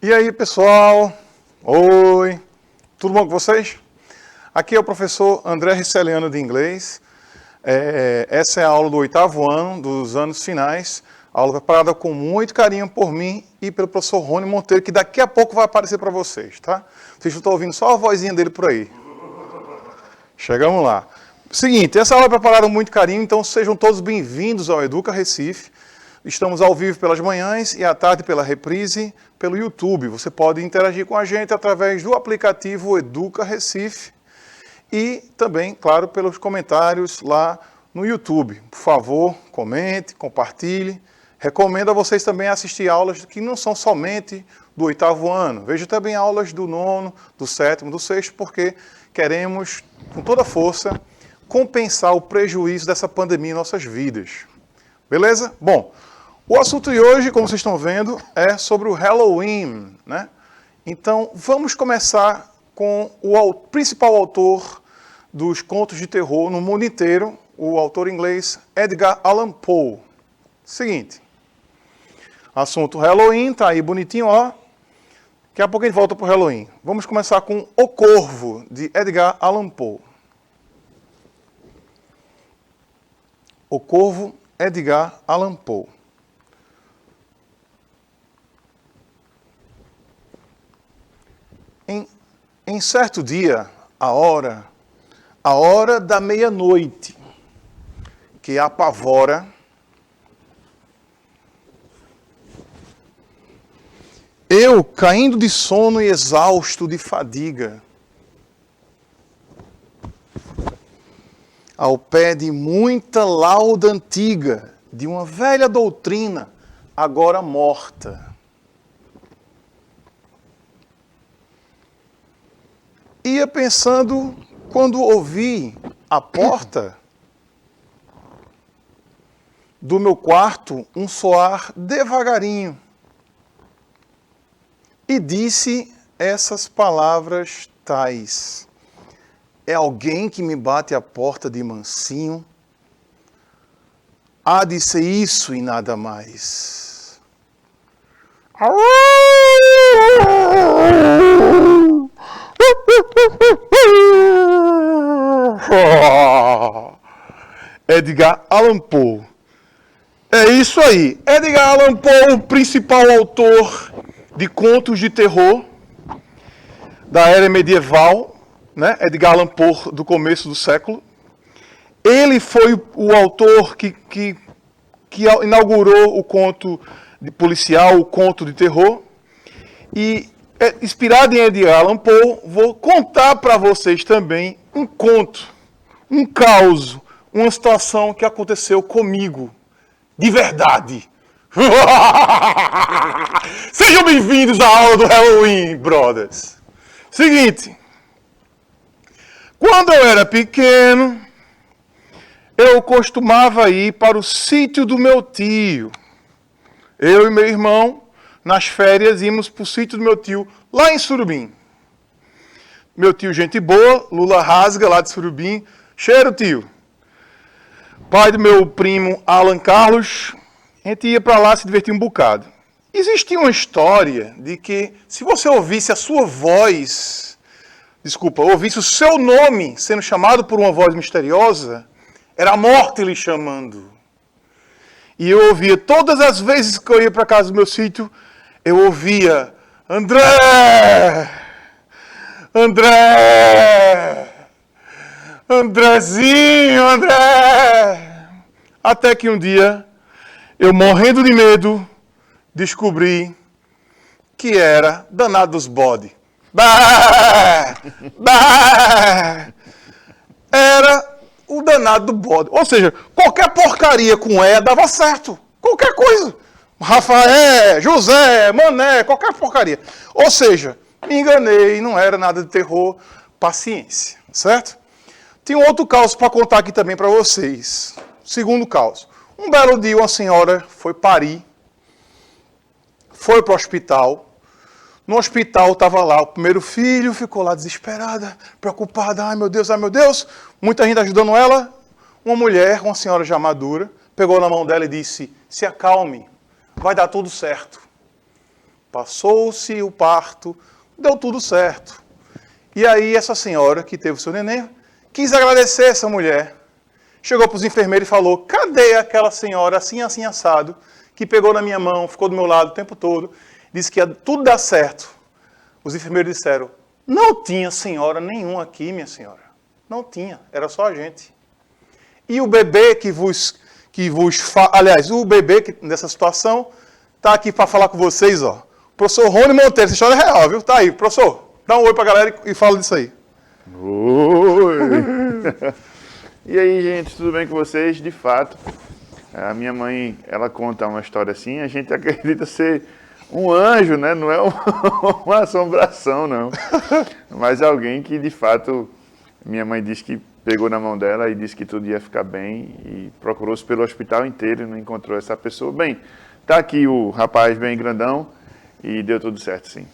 E aí, pessoal? Oi! Tudo bom com vocês? Aqui é o professor André Riceliano de inglês. Essa é a aula do 8º ano, dos anos finais. A aula preparada com muito carinho por mim e pelo professor Rony Monteiro, que daqui a pouco vai aparecer para vocês, tá? Vocês estão ouvindo só a vozinha dele por aí. Chegamos lá. Seguinte, essa aula é preparada com muito carinho, então sejam todos bem-vindos ao Educa Recife. Estamos ao vivo pelas manhãs e à tarde pela reprise, pelo YouTube. Você pode interagir com a gente através do aplicativo Educa Recife e também, claro, pelos comentários lá no YouTube. Por favor, comente, compartilhe. Recomendo a vocês também assistir aulas que não são somente do 8º ano. Veja também aulas do 9º, do 7º, do 6º, porque queremos, com toda força, compensar o prejuízo dessa pandemia em nossas vidas. Beleza? Bom, o assunto de hoje, como vocês estão vendo, é sobre o Halloween, né? Então, vamos começar com o principal autor dos contos de terror no mundo inteiro, o autor inglês Edgar Allan Poe. Seguinte, assunto Halloween, tá aí bonitinho, ó. Daqui a pouco a gente volta para o Halloween. Vamos começar com O Corvo, de Edgar Allan Poe. O Corvo, Edgar Allan Poe. Em certo dia, a hora da meia-noite, que apavora, eu, caindo de sono e exausto de fadiga, ao pé de muita lauda antiga, de uma velha doutrina, agora morta, ia pensando quando ouvi a porta do meu quarto um soar devagarinho e disse essas palavras tais: é alguém que me bate a porta de mansinho? Há de ser isso e nada mais. Edgar Allan Poe. É isso aí. Edgar Allan Poe, o principal autor de contos de terror da era medieval, né? Edgar Allan Poe do começo do século. Ele foi o autor que inaugurou o conto de policial, o conto de terror. E, inspirado em Edgar Allan Poe, vou contar para vocês também um conto, um caos, uma situação que aconteceu comigo, de verdade. Sejam bem-vindos à aula do Halloween, brothers. Seguinte, quando eu era pequeno, eu costumava ir para o sítio do meu tio. Eu e meu irmão, nas férias, íamos para o sítio do meu tio, lá em Surubim. Meu tio, gente boa, Lula Rasga, lá de Surubim. Cheiro, tio. Pai do meu primo Alan Carlos, a gente ia para lá se divertir um bocado. Existia uma história de que, se você ouvisse a sua voz, ouvisse o seu nome sendo chamado por uma voz misteriosa, era a morte lhe chamando. E eu ouvia, todas as vezes que eu ia para casa do meu sítio, eu ouvia: André! André! Andrezinho, André! Até que um dia, eu morrendo de medo, descobri que era danado dos bode. Bah! Bah! Era o danado do bode. Ou seja, qualquer porcaria com E dava certo. Qualquer coisa. Rafael, José, Mané, qualquer porcaria. Ou seja, me enganei, não era nada de terror, paciência, certo? Tem um outro caos para contar aqui também para vocês. Segundo caos. Um belo dia uma senhora foi parir, foi para o hospital. No hospital estava lá o primeiro filho, ficou lá desesperada, preocupada. Ai meu Deus, muita gente ajudando ela. Uma mulher, uma senhora já madura, pegou na mão dela e disse: se acalme, vai dar tudo certo. Passou-se o parto, deu tudo certo. E aí essa senhora que teve o seu neném quis agradecer essa mulher. Chegou para os enfermeiros e falou, cadê aquela senhora assim, assim, assado, que pegou na minha mão, ficou do meu lado o tempo todo, disse que ia tudo dar certo. Os enfermeiros disseram, não tinha senhora nenhuma aqui, minha senhora. Não tinha, era só a gente. E o bebê aliás, o bebê que, nessa situação está aqui para falar com vocês, ó. Professor Rony Monteiro, essa história é real, viu? Tá aí, professor. Dá um oi para a galera e fala disso aí. Oi! E aí, gente, tudo bem com vocês? De fato, a minha mãe, ela conta uma história assim, a gente acredita ser um anjo, né? Não é uma assombração, não. Mas alguém que, de fato, minha mãe disse que pegou na mão dela e disse que tudo ia ficar bem e procurou-se pelo hospital inteiro e não encontrou essa pessoa. Bem, tá aqui o rapaz bem grandão e deu tudo certo, sim.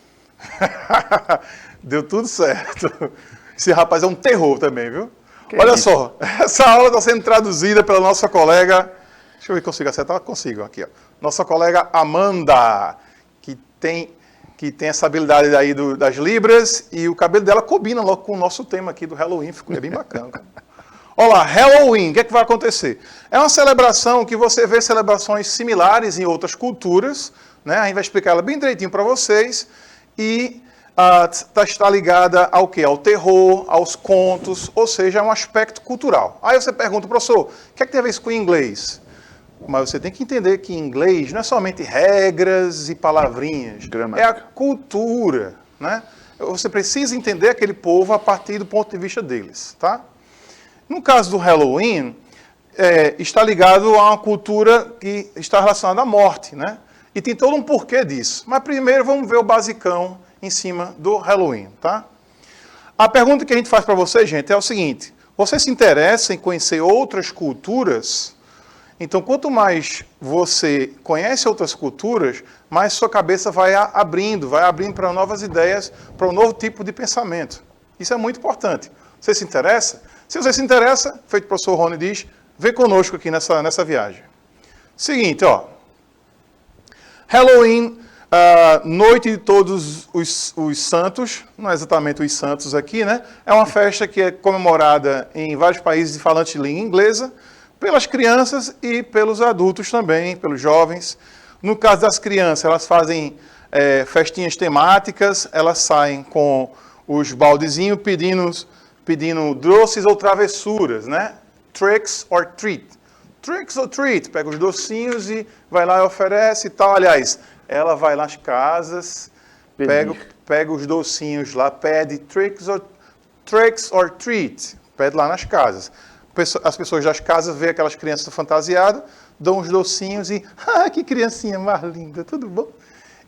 Deu tudo certo. Esse rapaz é um terror também, viu? Olha só, essa aula está sendo traduzida pela nossa colega, deixa eu ver se consigo acertar, consigo aqui, ó. Nossa colega Amanda, que tem essa habilidade aí das libras, e o cabelo dela combina logo com o nosso tema aqui do Halloween, ficou bem bacana. Olha lá, Halloween, o que é que vai acontecer? É uma celebração que você vê celebrações similares em outras culturas, né? A gente vai explicar ela bem direitinho para vocês, e está ligada ao quê? Ao terror, aos contos, ou seja, é um aspecto cultural. Aí você pergunta, professor, o que é que tem a ver isso com o inglês? Mas você tem que entender que inglês não é somente regras e palavrinhas, Gramática. é a cultura, né? Você precisa entender aquele povo a partir do ponto de vista deles, tá? No caso do Halloween, está ligado a uma cultura que está relacionada à morte, né? E tem todo um porquê disso. Mas primeiro vamos ver o basicão em cima do Halloween, tá? A pergunta que a gente faz para você, gente, é o seguinte: você se interessa em conhecer outras culturas? Então, quanto mais você conhece outras culturas, mais sua cabeça vai abrindo para novas ideias, para um novo tipo de pensamento. Isso é muito importante. Você se interessa? Se você se interessa, feito o professor Rony diz, vem conosco aqui nessa viagem. Seguinte, ó. Halloween, noite de todos os santos, não é exatamente os santos aqui, né? É uma festa que é comemorada em vários países de falantes de língua inglesa, pelas crianças e pelos adultos também, pelos jovens. No caso das crianças, elas fazem festinhas temáticas, elas saem com os baldezinhos pedindo doces ou travessuras, né? Tricks or treat. Tricks or treat, pega os docinhos e vai lá e oferece e tal. Aliás, ela vai nas casas, pega os docinhos lá, pede tricks or treat, pede lá nas casas. As pessoas das casas veem aquelas crianças fantasiadas, dão uns docinhos e, que criancinha mais linda, tudo bom?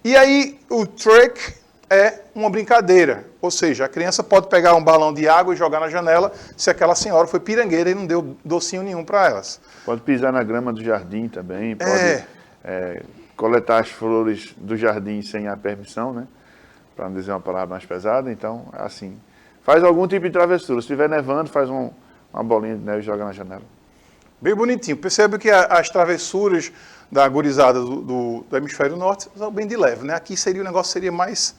E aí o trick é uma brincadeira, ou seja, a criança pode pegar um balão de água e jogar na janela se aquela senhora foi pirangueira e não deu docinho nenhum para elas. Pode pisar na grama do jardim também, pode coletar as flores do jardim sem a permissão, né? Para não dizer uma palavra mais pesada. Então, assim, faz algum tipo de travessura. Se estiver nevando, faz uma bolinha de neve e joga na janela. Bem bonitinho. Percebe que as travessuras da gurizada do hemisfério norte são bem de leve, né? Aqui o negócio seria mais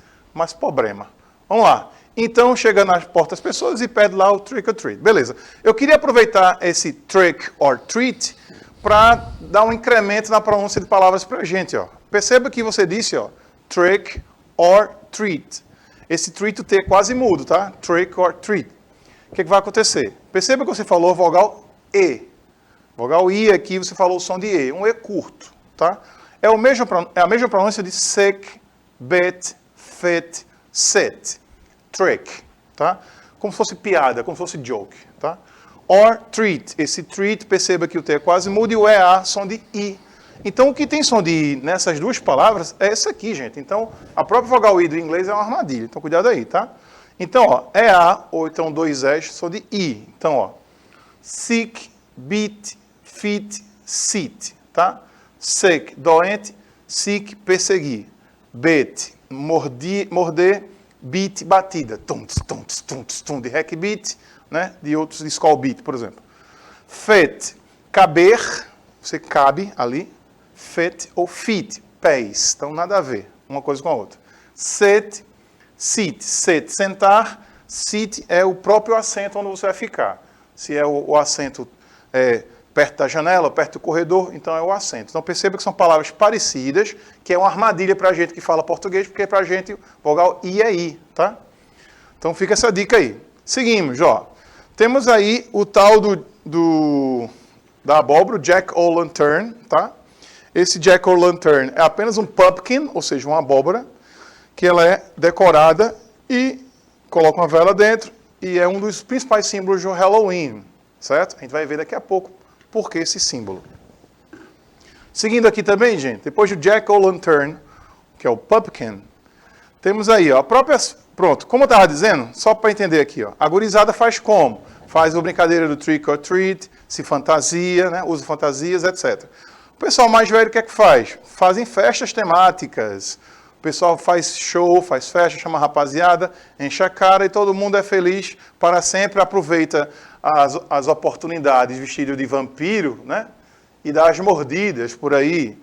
problema. Vamos lá. Então, chega nas portas das pessoas e pede lá o trick or treat. Beleza. Eu queria aproveitar esse trick or treat para dar um incremento na pronúncia de palavras para a gente, ó. Perceba que você disse, ó, trick or treat. Esse treat, o T é quase mudo, tá? Trick or treat. O que vai acontecer? Perceba que você falou a vogal E. Vogal I aqui, você falou o som de E. Um E curto, tá? É a mesma pronúncia de sick, bit, fit, sit. Trick, tá? Como se fosse piada, como se fosse joke, tá? Or treat. Esse treat, perceba que o T é quase mudo e o EA, som de I. Então, o que tem som de I nessas duas palavras é esse aqui, gente. Então, a própria vogal I do inglês é uma armadilha. Então, cuidado aí, tá? Então, ó, EA, ou então dois S, som de I. Então, ó, sick, beat, fit, sit, tá? Sick, doente, sick, perseguir. Beat, morder, beat, batida. Tum, tum, tum, tum, de hack beat, né? De outros, de skull beat, por exemplo. Fit, caber, você cabe ali. Fit ou feet, pés. Então, nada a ver, uma coisa com a outra. Sit, sentar, sit é o próprio assento onde você vai ficar. Se é o assento perto da janela, perto do corredor, então é o assento. Então perceba que são palavras parecidas, que é uma armadilha para a gente que fala português, porque para a gente o vogal I é I, tá? Então fica essa dica aí. Seguimos, ó. Temos aí o tal da abóbora, Jack-o'-lantern, tá? Esse Jack-o'-lantern é apenas um pumpkin, ou seja, uma abóbora, que ela é decorada e coloca uma vela dentro, e é um dos principais símbolos do Halloween, certo? A gente vai ver daqui a pouco por que esse símbolo. Seguindo aqui também, gente, depois do Jack-o'-lantern, que é o pumpkin, temos aí, ó, a própria... Pronto, como eu estava dizendo, só para entender aqui, ó, a gurizada faz como? Faz a brincadeira do trick or treat, se fantasia, né, usa fantasias, etc. O pessoal mais velho o que é que faz? Fazem festas temáticas. O pessoal faz show, faz festa, chama a rapaziada, enche a cara e todo mundo é feliz para sempre, aproveita as oportunidades vestido de vampiro, né? E dá as mordidas por aí.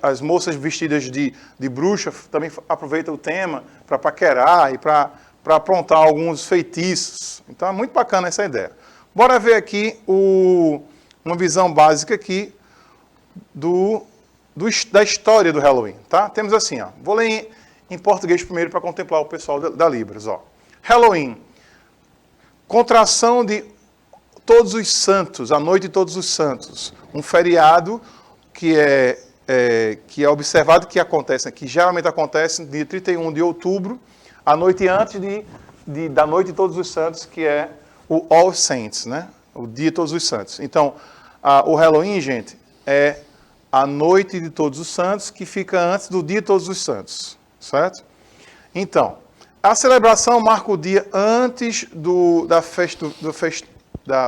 As moças vestidas de bruxa também aproveitam o tema para paquerar e para aprontar alguns feitiços. Então é muito bacana essa ideia. Bora ver aqui uma visão básica aqui da história do Halloween, tá? Temos assim, ó. Vou ler em português primeiro para contemplar o pessoal da Libras, ó. Halloween, contração de Todos os Santos, a noite de Todos os Santos, um feriado que é observado, que geralmente acontece no dia 31 de outubro, a noite antes da noite de Todos os Santos, que é o All Saints, né? O dia de Todos os Santos. Então, o Halloween, gente, é a noite de Todos os Santos, que fica antes do dia de Todos os Santos, certo? Então, a celebração marca o dia antes da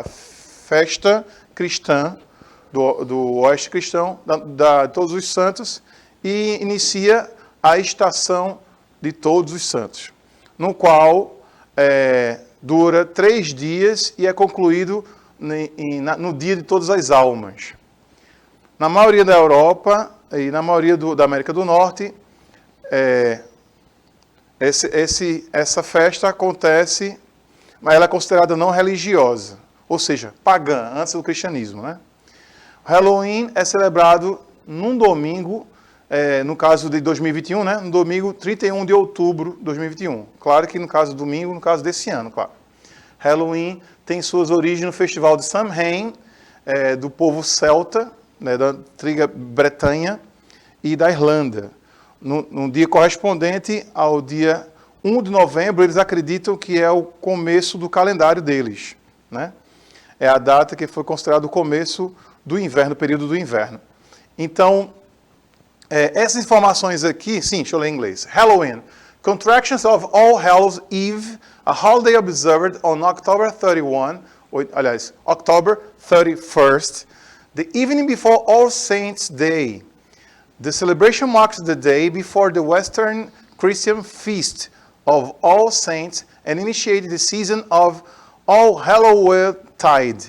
festa cristã, do oeste cristão, de Todos os Santos, e inicia a estação de Todos os Santos, no qual dura 3 dias e é concluído no dia de Todas as Almas. Na maioria da Europa e na maioria da América do Norte, essa festa acontece, mas ela é considerada não religiosa, ou seja, pagã, antes do cristianismo, né? Halloween é celebrado num domingo, no caso de 2021, né? No domingo 31 de outubro de 2021. Claro que no caso do domingo, no caso desse ano, claro. Halloween tem suas origens no festival de Samhain, do povo celta, né, da antiga Bretanha e da Irlanda. No dia correspondente ao dia 1 de novembro, eles acreditam que é o começo do calendário deles, né? É a data que foi considerado o começo do inverno, período do inverno. Então, essas informações aqui, sim, deixa eu ler em inglês. Halloween, contractions of All Hallows Eve, a holiday observed on October 31, October 31st, the evening before All Saints' Day. The celebration marks the day before the Western Christian feast of All Saints and initiated the season of All Hallowtide,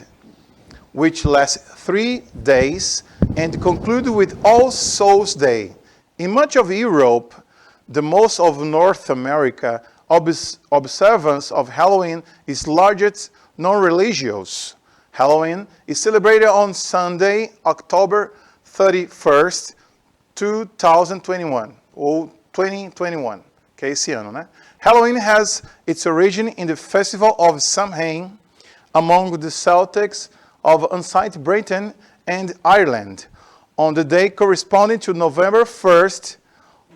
which lasts 3 days and concluded with All Souls' Day. In much of Europe, the most of North America, observance of Halloween is largest non-religious. Halloween is celebrated on Sunday, October 31st, 2021, or 2021, que é esse ano, né? Halloween has its origin in the festival of Samhain among the Celtics of ancient Britain and Ireland, on the day corresponding to November 1st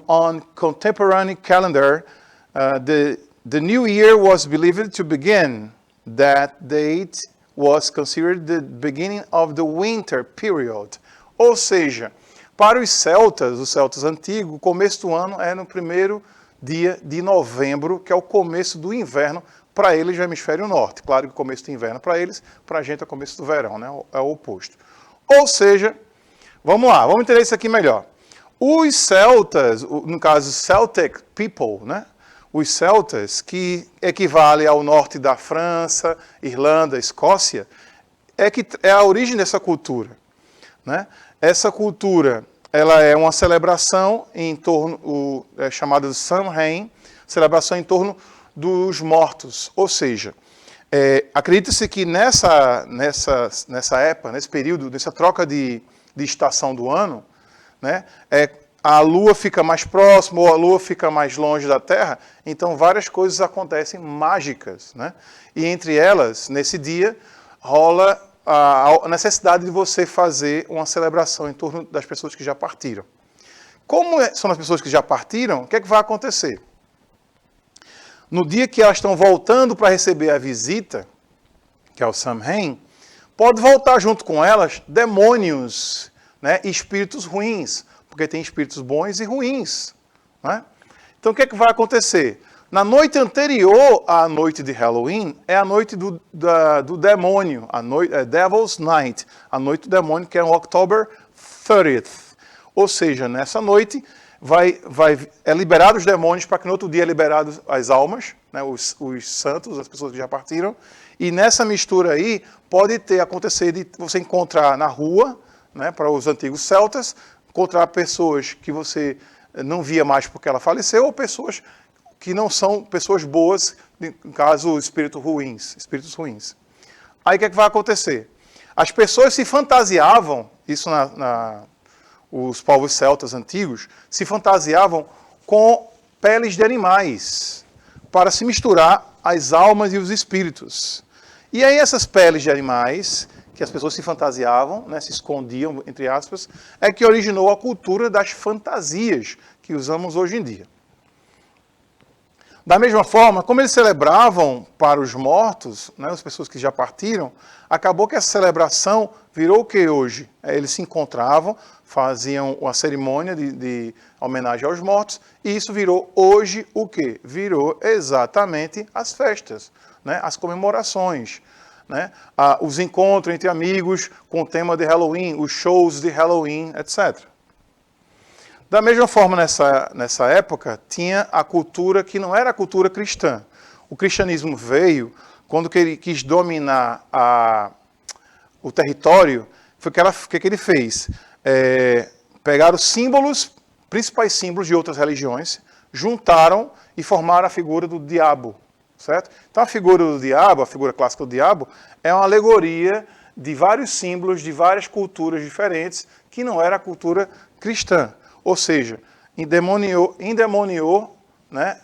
on contemporary calendar. The new year was believed to begin. That date was considered the beginning of the winter period. Ou seja, para os celtas antigos, o começo do ano é no primeiro dia de novembro, que é o começo do inverno para eles do hemisfério norte. Claro que o começo do inverno para eles, para a gente é o começo do verão, né? É o oposto. Ou seja, vamos lá, vamos entender isso aqui melhor. Os celtas, no caso Celtic people, né? Os celtas, que equivale ao norte da França, Irlanda, Escócia, é a origem dessa cultura, né? Essa cultura ela é uma celebração em torno, chamada de Samhain, celebração em torno dos mortos. Ou seja, acredita-se que nessa época, nesse período, nessa troca de estação do ano, né, a Lua fica mais próxima ou a Lua fica mais longe da Terra, então várias coisas acontecem mágicas, né? E entre elas, nesse dia, rola a necessidade de você fazer uma celebração em torno das pessoas que já partiram. Como são as pessoas que já partiram, o que é que vai acontecer? No dia que elas estão voltando para receber a visita, que é o Samhain, pode voltar junto com elas demônios, né, e espíritos ruins, porque tem espíritos bons e ruins, né? Então o que é que vai acontecer? Na noite anterior à noite de Halloween, é a noite do demônio, Devil's Night, a noite do demônio, que é o October 30th. Ou seja, nessa noite é liberado os demônios para que no outro dia é liberado as almas, né, os santos, as pessoas que já partiram. E nessa mistura aí, pode acontecer de você encontrar na rua, né, para os antigos celtas, encontrar pessoas que você não via mais porque ela faleceu, ou pessoas que não são pessoas boas, no caso, espíritos ruins. Aí o que é que vai acontecer? As pessoas se fantasiavam, isso os povos celtas antigos, se fantasiavam com peles de animais, para se misturar as almas e os espíritos. E aí essas peles de animais, que as pessoas se fantasiavam, né, se escondiam, entre aspas, é que originou a cultura das fantasias que usamos hoje em dia. Da mesma forma, como eles celebravam para os mortos, né, as pessoas que já partiram, acabou que essa celebração virou o que hoje? Eles se encontravam, faziam uma cerimônia de homenagem aos mortos, e isso virou hoje o quê? Virou exatamente as festas, né, as comemorações, né, os encontros entre amigos com o tema de Halloween, os shows de Halloween, etc. Da mesma forma, nessa época, tinha a cultura que não era a cultura cristã. O cristianismo veio quando ele quis dominar o território. Foi o que ele fez? Pegaram os principais símbolos de outras religiões, juntaram e formaram a figura do diabo. Certo? Então a figura do diabo, a figura clássica do diabo, é uma alegoria de vários símbolos de várias culturas diferentes que não era a cultura cristã. Ou seja, endemoniou, né,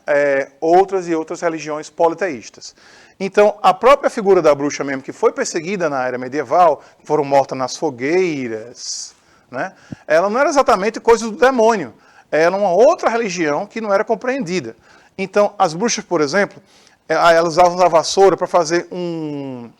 outras religiões politeístas. Então, a própria figura da bruxa mesmo, que foi perseguida na era medieval, foram mortas nas fogueiras, né, ela não era exatamente coisa do demônio. Era uma outra religião que não era compreendida. Então, as bruxas, por exemplo, elas usavam a vassoura para fazer um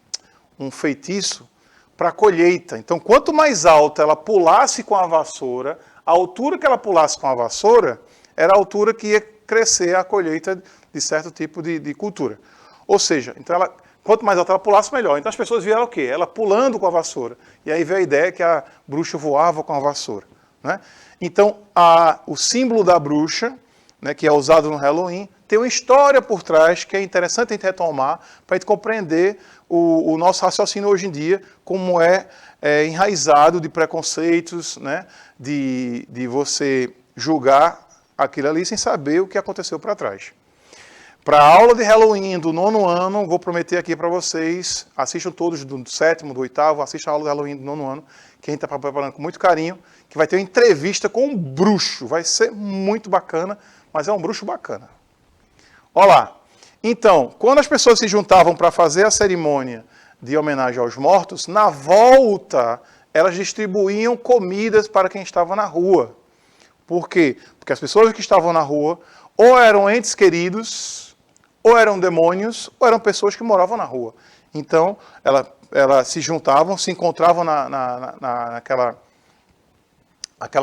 feitiço para a colheita. Então, quanto mais alta ela pulasse com a vassoura, a altura que ela pulasse com a vassoura era a altura que ia crescer a colheita de certo tipo de cultura. Ou seja, então quanto mais alta ela pulasse, melhor. Então as pessoas viam ela o quê? Ela pulando com a vassoura. E aí veio a ideia que a bruxa voava com a vassoura, né? Então, o símbolo da bruxa, né, que é usado no Halloween, tem uma história por trás que é interessante a gente retomar para a gente compreender o nosso raciocínio hoje em dia, como é enraizado de preconceitos, né, de você julgar aquilo ali sem saber o que aconteceu para trás. Para a aula de Halloween do 9º ano, vou prometer aqui para vocês, assistam todos do 7º, do 8º, assistam a aula de Halloween do 9º ano, que a gente está preparando com muito carinho, que vai ter uma entrevista com um bruxo. Vai ser muito bacana, mas é um bruxo bacana. Olá. Então, quando as pessoas se juntavam para fazer a cerimônia de homenagem aos mortos, na volta, elas distribuíam comidas para quem estava na rua. Por quê? Porque as pessoas que estavam na rua ou eram entes queridos, ou eram demônios, ou eram pessoas que moravam na rua. Então, elas se juntavam, se encontravam naquela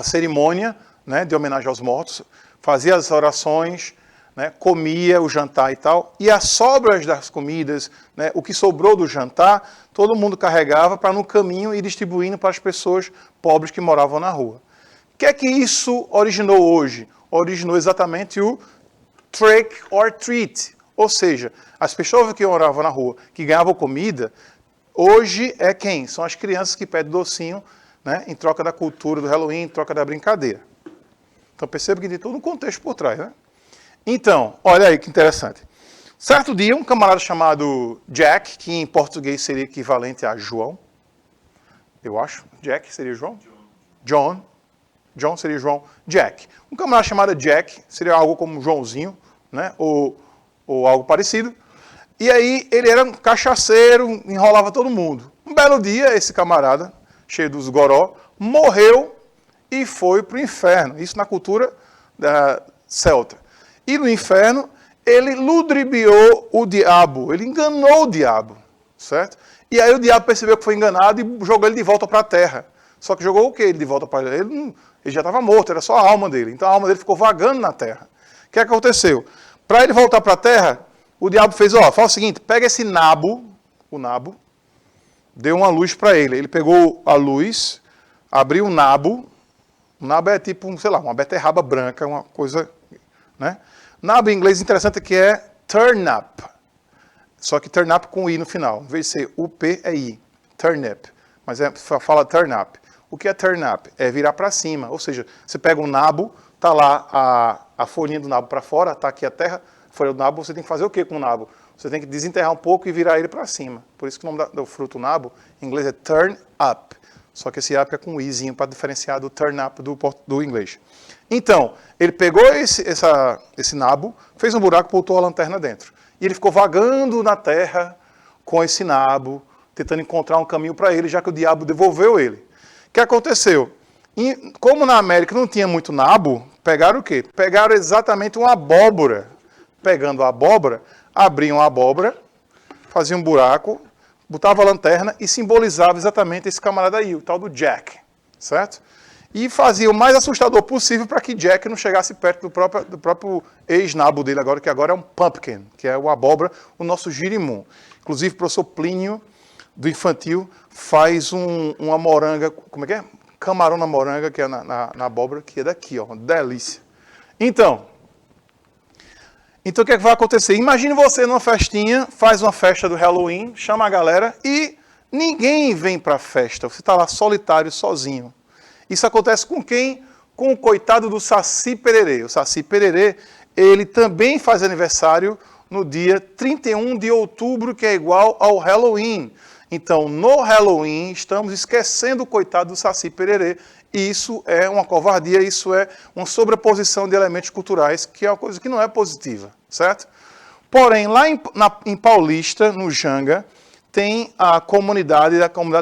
cerimônia, né, de homenagem aos mortos, fazia as orações, né, comia o jantar e tal, e as sobras das comidas, né, o que sobrou do jantar, todo mundo carregava para no caminho ir distribuindo para as pessoas pobres que moravam na rua. O que é que isso originou hoje? Originou exatamente o trick or treat, ou seja, as pessoas que moravam na rua, que ganhavam comida, hoje é quem? São as crianças que pedem docinho né, em troca da cultura do Halloween, em troca da brincadeira. Então perceba que tem todo um contexto por trás, né? Então, olha aí que interessante. Certo dia, um camarada chamado Jack, que em português seria equivalente a João, eu acho. Jack seria João? John. John seria João. Jack. Um camarada chamado Jack, seria algo como Joãozinho, né? Ou algo parecido. E aí ele era um cachaceiro, enrolava todo mundo. Um belo dia, esse camarada, cheio dos goró, morreu e foi para o inferno. Isso na cultura celta. E no inferno, ele ludibriou o diabo, ele enganou o diabo, certo? E aí o diabo percebeu que foi enganado e jogou ele de volta para a terra. Só que jogou o quê? Ele de volta para ele já estava morto, era só a alma dele. Então a alma dele ficou vagando na terra. O que aconteceu? Para ele voltar para a terra, o diabo fez, faz o seguinte, pega esse nabo, o nabo, deu uma luz para ele. Ele pegou a luz, abriu o nabo é tipo, sei lá, uma beterraba branca, uma coisa, né? Nabo em inglês interessante que é turnip. Só que turnip com I no final. Em vez de ser UP, é I. Turnip. Mas fala turnip. O que é turnip? É virar para cima. Ou seja, você pega um nabo, tá lá a folhinha do nabo para fora, tá aqui a terra, a folha do nabo, você tem que fazer o que com o nabo? Você tem que desenterrar um pouco e virar ele para cima. Por isso que o nome do fruto nabo, em inglês é turn up. Só que esse up é com izinho para diferenciar do turn up do inglês. Então, ele pegou esse nabo, fez um buraco e botou a lanterna dentro. E ele ficou vagando na terra com esse nabo, tentando encontrar um caminho para ele, já que o diabo devolveu ele. O que aconteceu? Como na América não tinha muito nabo, pegaram o quê? Pegaram exatamente uma abóbora. Pegando a abóbora, abriam a abóbora, faziam um buraco, botavam a lanterna e simbolizava exatamente esse camarada aí, o tal do Jack, certo? E fazia o mais assustador possível para que Jack não chegasse perto do próprio ex-nabo dele agora, que agora é um pumpkin, que é o abóbora, o nosso girimum. Inclusive, o professor Plínio, do infantil, faz uma moranga, como é que é? Camarão na moranga, que é na abóbora, que é daqui, ó, uma delícia. Então, o que é que vai acontecer? Imagine você numa festinha, faz uma festa do Halloween, chama a galera e ninguém vem para a festa. Você está lá solitário, sozinho. Isso acontece com quem? Com o coitado do Saci Pererê. O Saci Pererê, ele também faz aniversário no dia 31 de outubro, que é igual ao Halloween. Então, no Halloween, estamos esquecendo o coitado do Saci Pererê. E isso é uma covardia, isso é uma sobreposição de elementos culturais, que é uma coisa que não é positiva, certo? Porém, lá em Paulista, no Janga, tem a comunidade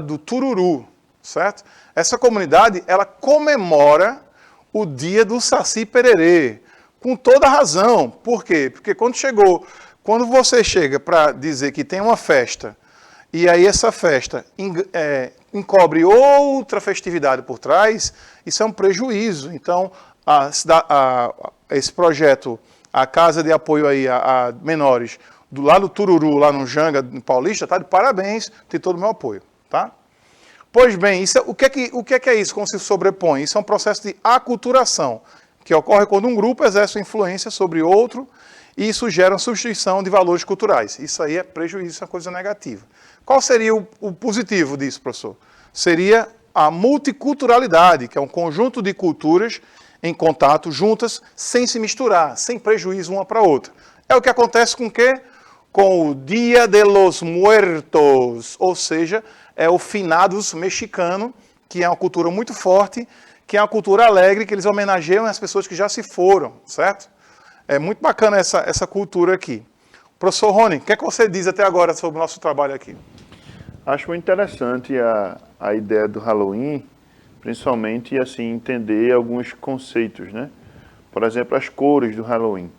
do Tururu, certo? Essa comunidade, ela comemora o dia do Saci Pererê, com toda razão. Por quê? Porque quando você chega para dizer que tem uma festa, e aí essa festa encobre outra festividade por trás, isso é um prejuízo. Então, esse projeto, a Casa de Apoio aí a Menores, lá do Tururu, lá no Janga, no Paulista, está de parabéns, tem todo o meu apoio, tá? Pois bem, o que é isso? Como se sobrepõe? Isso é um processo de aculturação, que ocorre quando um grupo exerce influência sobre outro e isso gera uma substituição de valores culturais. Isso aí é prejuízo, isso é uma coisa negativa. Qual seria o positivo disso, professor? Seria a multiculturalidade, que é um conjunto de culturas em contato, juntas, sem se misturar, sem prejuízo uma para a outra. É o que acontece com o quê? Com o Dia de los Muertos, ou seja, é o finados mexicano, que é uma cultura muito forte, que é uma cultura alegre, que eles homenageiam as pessoas que já se foram, certo? É muito bacana essa cultura aqui. Professor Rony, o que é que você diz até agora sobre o nosso trabalho aqui? Acho muito interessante a ideia do Halloween, principalmente assim, entender alguns conceitos, né? Por exemplo, as cores do Halloween.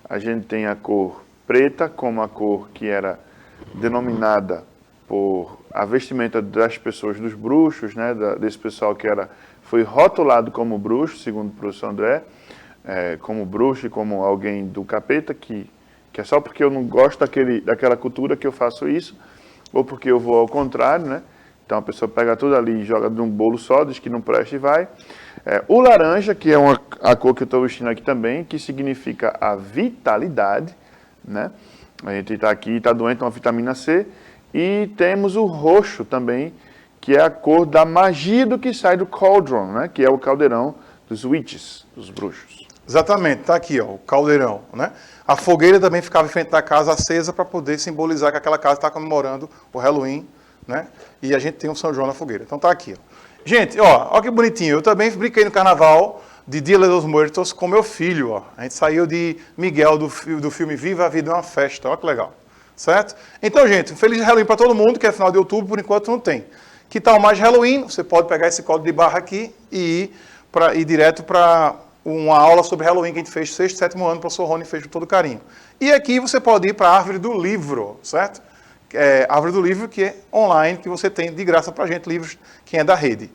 A gente tem a cor preta como a cor que era denominada por a vestimenta das pessoas, dos bruxos, né? Desse pessoal que foi rotulado como bruxo, segundo o professor André, como bruxo e como alguém do capeta, que é só porque eu não gosto daquela cultura que eu faço isso, ou porque eu vou ao contrário, né? Então a pessoa pega tudo ali e joga num bolo só, diz que não presta e vai. O laranja, que é a cor que eu estou vestindo aqui também, que significa a vitalidade, né? A gente está aqui, está doente, uma vitamina C. E temos o roxo também, que é a cor da magia do que sai do cauldron, né? Que é o caldeirão dos witches, dos bruxos. Exatamente, tá aqui, ó, o caldeirão, né? A fogueira também ficava em frente da casa acesa para poder simbolizar que aquela casa está comemorando o Halloween, né? E a gente tem um São João na fogueira. Então tá aqui, ó. Gente, ó que bonitinho. Eu também brinquei no carnaval de Dia de los Muertos com meu filho, ó. A gente saiu de Miguel do filme Viva a Vida é uma Festa, ó que legal. Certo? Então, gente, um feliz Halloween para todo mundo, que é final de outubro, por enquanto não tem. Que tal mais Halloween? Você pode pegar esse código de barra aqui e ir direto para uma aula sobre Halloween que a gente fez no 6º e 7º ano, o professor Rony fez com todo carinho. E aqui você pode ir para a Árvore do Livro, certo? Árvore do Livro, que é online, que você tem de graça para a gente, livros, quem é da rede.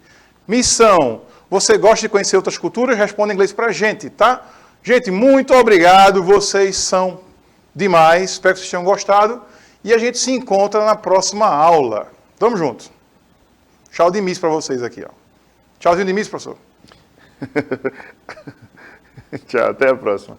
Missão, você gosta de conhecer outras culturas? Responda em inglês para a gente, tá? Gente, muito obrigado, vocês são demais, espero que vocês tenham gostado, e a gente se encontra na próxima aula. Tamo junto. Tchau de miss para vocês aqui, ó. Tchauzinho de miss, professor. Tchau, até a próxima.